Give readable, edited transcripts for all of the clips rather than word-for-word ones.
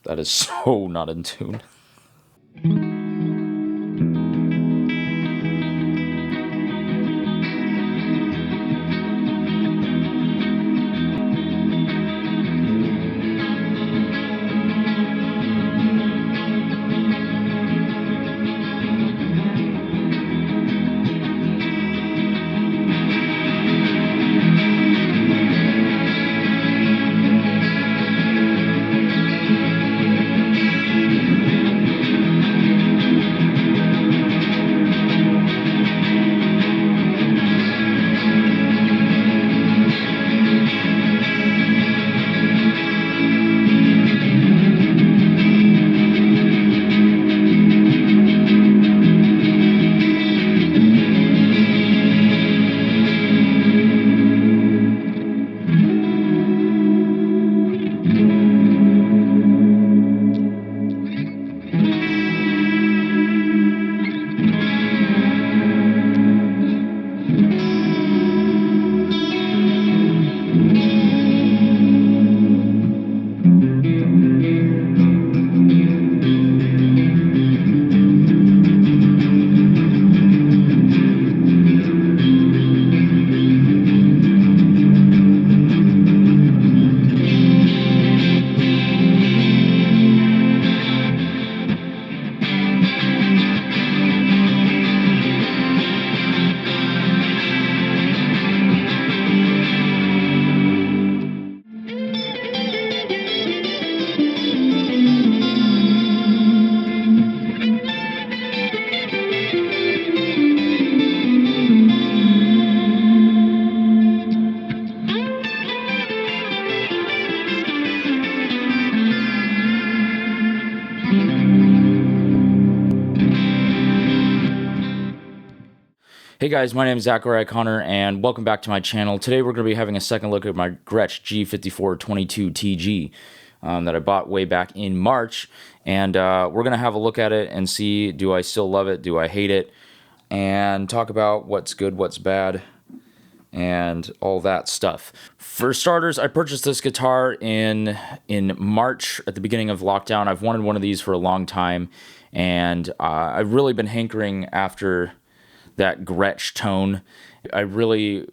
That is so not in tune. Hey guys, my name is Zachariah Connor, and welcome back to my channel. Today we're going to be having a second look at my Gretsch G5422TG that I bought way back in March, and we're going to have a look at it and see, do I still love it, do I hate it, and talk about what's good, what's bad, and all that stuff. For starters, I purchased this guitar in March at the beginning of lockdown. I've wanted one of these for a long time, and I've really been hankering after that Gretsch tone. I really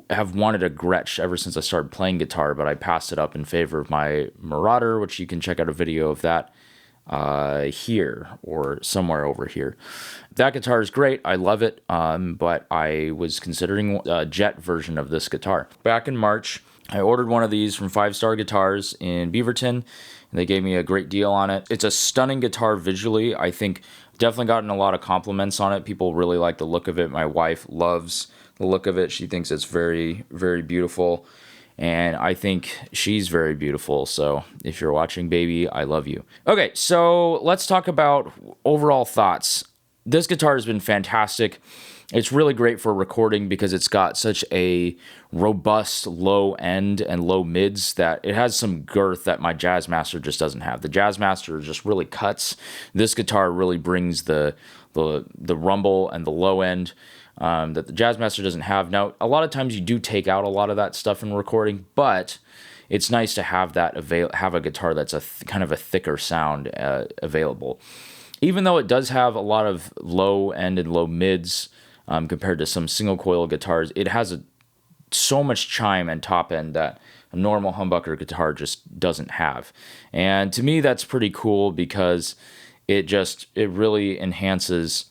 have wanted a Gretsch ever since I started playing guitar, but I passed it up in favor of my Marauder, which you can check out a video of that here or somewhere over here. That guitar is great. I love it, but I was considering a Jet version of this guitar. Back in March, I ordered one of these from 5 Star Guitars in Beaverton, and they gave me a great deal on it. It's a stunning guitar visually. I think definitely gotten a lot of compliments on it. People really like the look of it. My wife loves the look of it. She thinks it's very, very beautiful, and I think she's very beautiful. So if you're watching, baby, I love you. Okay, so let's talk about overall thoughts. This guitar has been fantastic. It's really great for recording because it's got such a robust low end and low mids that it has some girth that my Jazzmaster just doesn't have. The Jazzmaster just really cuts. This guitar really brings the rumble and the low end that the Jazzmaster doesn't have. Now, a lot of times you do take out a lot of that stuff in recording, but it's nice to have that have a guitar that's kind of a thicker sound available. Even though it does have a lot of low end and low mids, compared to some single coil guitars, it has so much chime and top end that a normal humbucker guitar just doesn't have. And to me, that's pretty cool because it really enhances,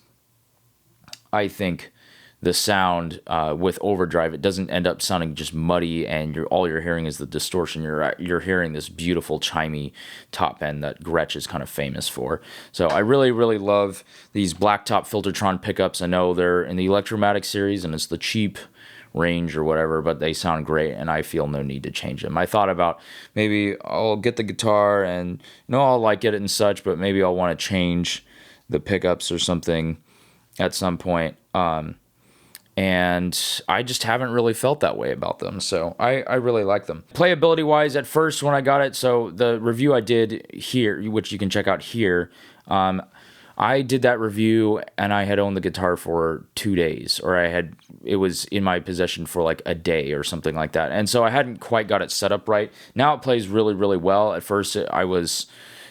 I think, the sound with overdrive. It doesn't end up sounding just muddy and all you're hearing is the distortion. You're hearing this beautiful chimey top end that Gretsch is kind of famous for. So I really, really love these blacktop Filtertron pickups. I know they're in the Electromatic series and it's the cheap range or whatever, but they sound great and I feel no need to change them. I thought about maybe I'll get the guitar and I'll like it and such, but maybe I'll want to change the pickups or something at some point. And I just haven't really felt that way about them, so I really like them. Playability-wise, at first when I got it, so the review I did here, which you can check out here, I did that review and I had owned the guitar for 2 days, or it was in my possession for like a day or something like that, and so I hadn't quite got it set up right. Now it plays really, really well. At first I was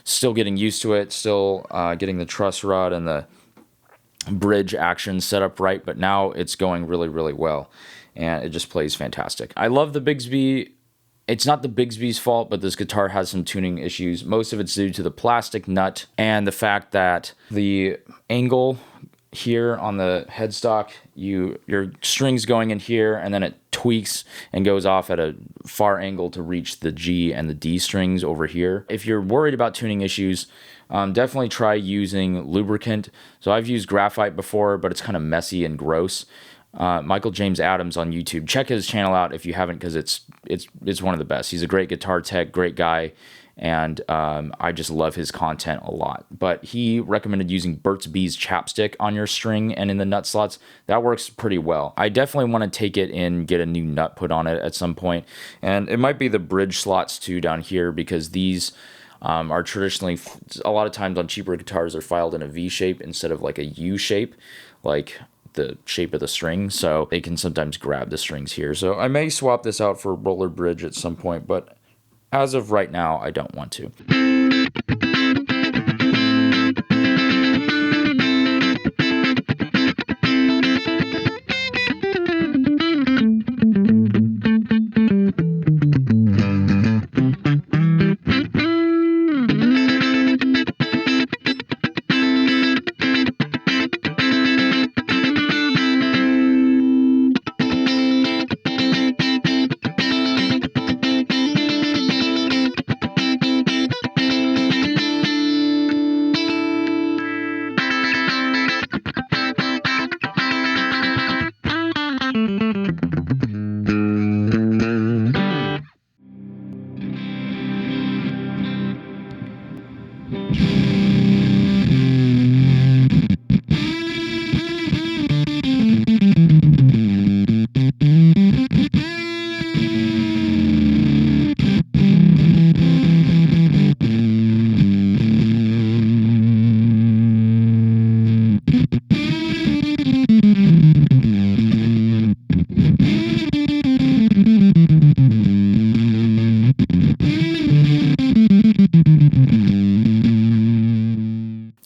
Still getting used to it, still getting the truss rod and the bridge action set up right, but now it's going really, really well, and it just plays fantastic. I love the Bigsby. It's not the Bigsby's fault, but this guitar has some tuning issues. Most of it's due to the plastic nut and the fact that the angle here on the headstock, your string's going in here, and then it tweaks and goes off at a far angle to reach the G and the D strings over here. If you're worried about tuning issues, definitely try using lubricant. So I've used graphite before, but it's kind of messy and gross. Michael James Adams on YouTube. Check his channel out if you haven't, because it's one of the best. He's a great guitar tech, great guy, and I just love his content a lot. But he recommended using Burt's Bees chapstick on your string and in the nut slots. That works pretty well. I definitely want to take it and get a new nut put on it at some point, and it might be the bridge slots too down here, because these are traditionally, a lot of times on cheaper guitars, are filed in a V shape instead of like a U shape, like the shape of the string, so they can sometimes grab the strings here. So I may swap this out for a roller bridge at some point, but as of right now, I don't want to.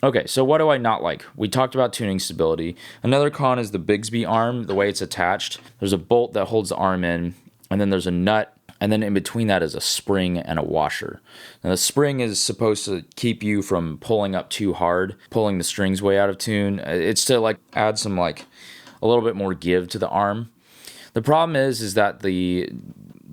Okay, so what do I not like? We talked about tuning stability. Another con is the Bigsby arm, the way it's attached. There's a bolt that holds the arm in, and then there's a nut, and then in between that is a spring and a washer. Now the spring is supposed to keep you from pulling up too hard, pulling the strings way out of tune. It's to like add some like a little bit more give to the arm. The problem is that the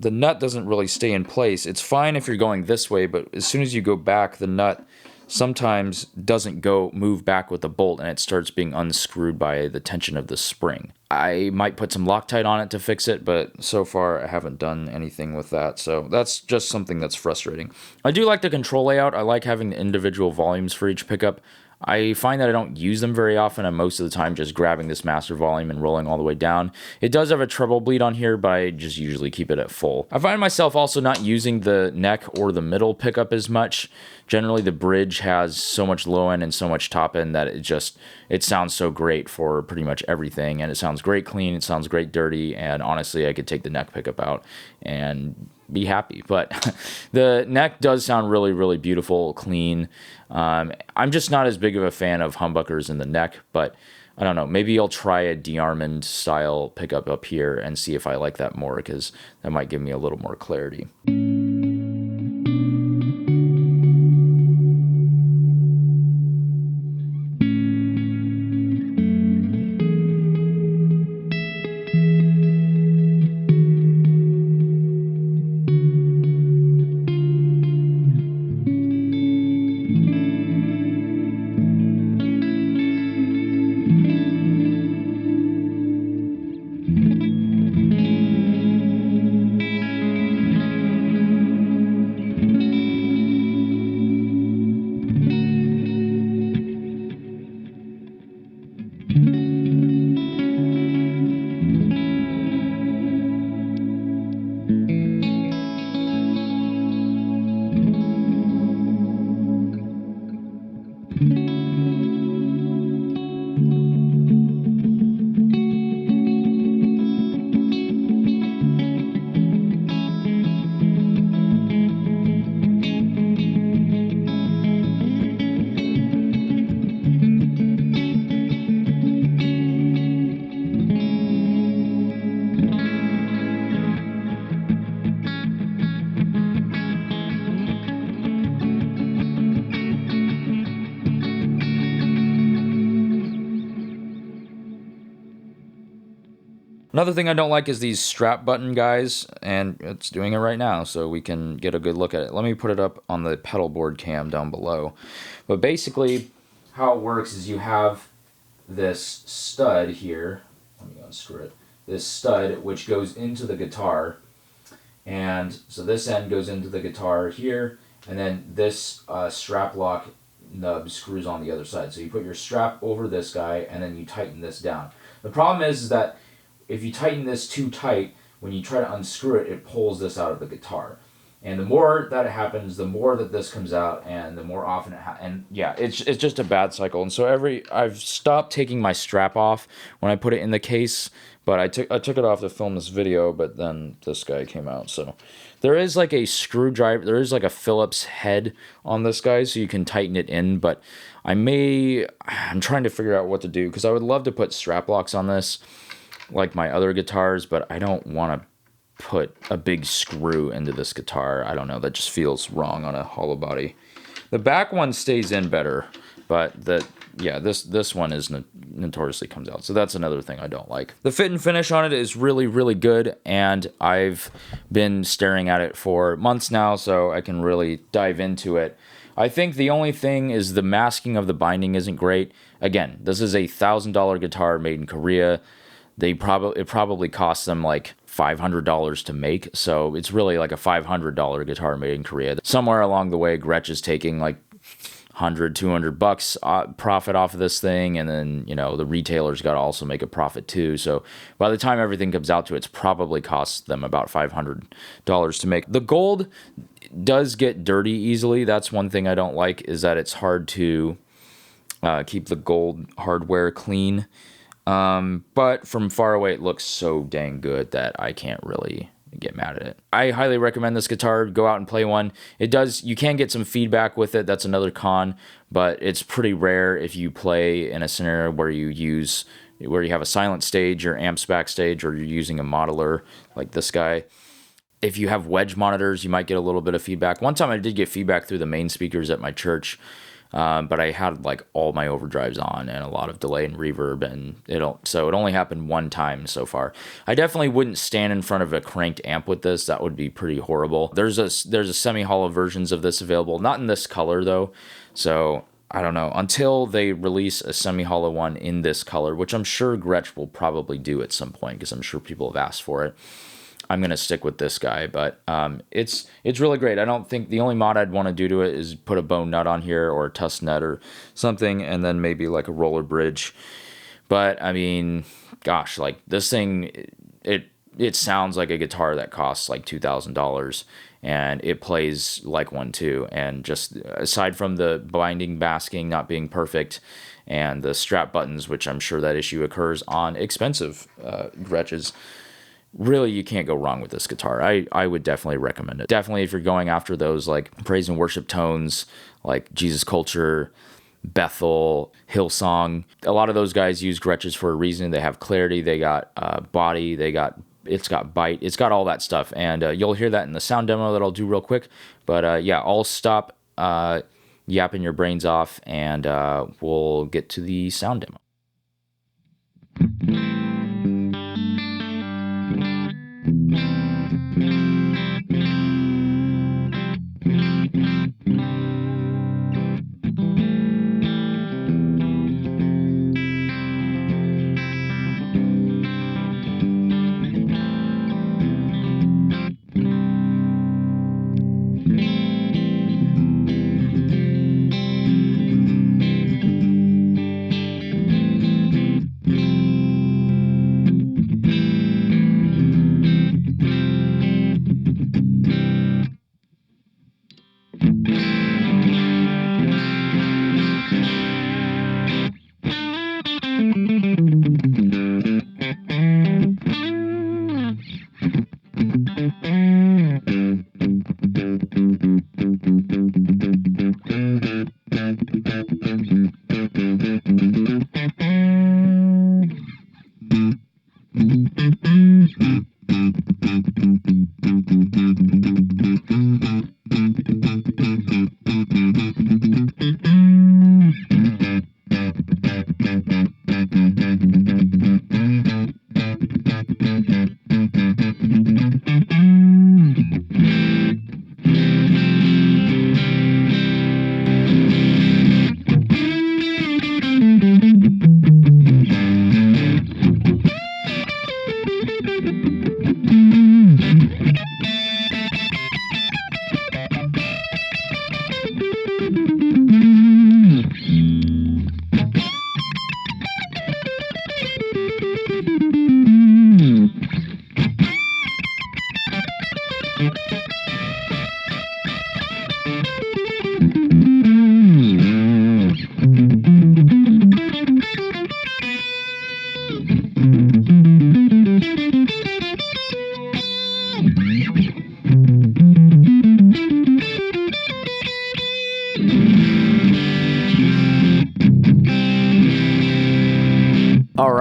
nut doesn't really stay in place. It's fine if you're going this way, but as soon as you go back, the nut sometimes doesn't move back with the bolt, and it starts being unscrewed by the tension of the spring. I might put some Loctite on it to fix it, but so far I haven't done anything with that, so that's just something that's frustrating. I do like the control layout. I like having the individual volumes for each pickup. I find that I don't use them very often. I'm most of the time just grabbing this master volume and rolling all the way down. It does have a treble bleed on here, but I just usually keep it at full. I find myself also not using the neck or the middle pickup as much. Generally, the bridge has so much low end and so much top end that it sounds so great for pretty much everything, and it sounds great clean, it sounds great dirty, and honestly, I could take the neck pickup out and be happy. But the neck does sound really, really beautiful, clean. I'm just not as big of a fan of humbuckers in the neck, but I don't know, maybe I'll try a de-Armand style pickup up here and see if I like that more, because that might give me a little more clarity. Another thing I don't like is these strap button guys, and it's doing it right now, so we can get a good look at it. Let me put it up on the pedal board cam down below. But basically, how it works is you have this stud here. Let me unscrew it. This stud, which goes into the guitar. And so this end goes into the guitar here, and then this strap lock nub screws on the other side. So you put your strap over this guy, and then you tighten this down. The problem is that if you tighten this too tight, when you try to unscrew it, it pulls this out of the guitar. And the more that it happens, the more that this comes out, and the more often and yeah, it's just a bad cycle. And so I've stopped taking my strap off when I put it in the case, but I took it off to film this video, but then this guy came out. So there is like a screwdriver, there is like a Phillips head on this guy, so you can tighten it in, but I'm trying to figure out what to do, because I would love to put strap locks on this like my other guitars, but I don't want to put a big screw into this guitar. I don't know, that just feels wrong on a hollow body. The back one stays in better, but this one is notoriously comes out. So that's another thing I don't like. The fit and finish on it is really, really good, and I've been staring at it for months now, so I can really dive into it. I think the only thing is the masking of the binding isn't great. Again, this is a $1,000 guitar made in Korea. It probably costs them like $500 to make, so it's really like a $500 guitar made in Korea. Somewhere along the way, Gretsch is taking like $100-$200 profit off of this thing, and then, you know, the retailers got to also make a profit too. So by the time everything comes out to it, it's probably costs them about $500 to make. The gold does get dirty easily. That's one thing I don't like, is that it's hard to keep the gold hardware clean. But from far away, it looks so dang good that I can't really get mad at it. I highly recommend this guitar. Go out and play one. You can get some feedback with it. That's another con, but it's pretty rare if you play in a scenario where you have a silent stage or amps backstage, or you're using a modeler like this guy. If you have wedge monitors, you might get a little bit of feedback. One time I did get feedback through the main speakers at my church, but I had like all my overdrives on and a lot of delay and reverb, and so it only happened one time so far. I definitely wouldn't stand in front of a cranked amp with this. That would be pretty horrible. There's a semi-hollow versions of this available, not in this color though. So I don't know, until they release a semi-hollow one in this color, which I'm sure Gretsch will probably do at some point, because I'm sure people have asked for it. I'm going to stick with this guy, but it's really great. I don't think the only mod I'd want to do to it is put a bone nut on here, or a tusk nut or something, and then maybe like a roller bridge. But I mean, gosh, like this thing, it sounds like a guitar that costs like $2,000, and it plays like one too. And just aside from the binding masking not being perfect, and the strap buttons, which I'm sure that issue occurs on expensive Gretsch's, really, you can't go wrong with this guitar. I would definitely recommend it. Definitely if you're going after those like praise and worship tones, like Jesus Culture, Bethel, Hillsong. A lot of those guys use Gretsch's for a reason. They have clarity, they got body, it's got bite, it's got all that stuff. And you'll hear that in the sound demo that I'll do real quick. But yeah, I'll stop yapping your brains off, and we'll get to the sound demo.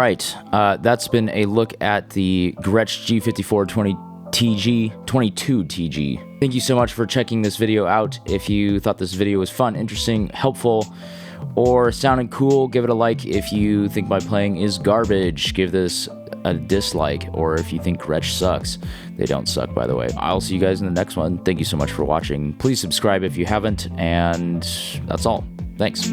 right, that's been a look at the Gretsch G5422TG. Thank you so much for checking this video out. If you thought this video was fun, interesting, helpful, or sounded cool, give it a like. If you think my playing is garbage, give this a dislike. Or if you think Gretsch sucks, they don't suck, by the way. I'll see you guys in the next one. Thank you so much for watching. Please subscribe if you haven't, and that's all. Thanks.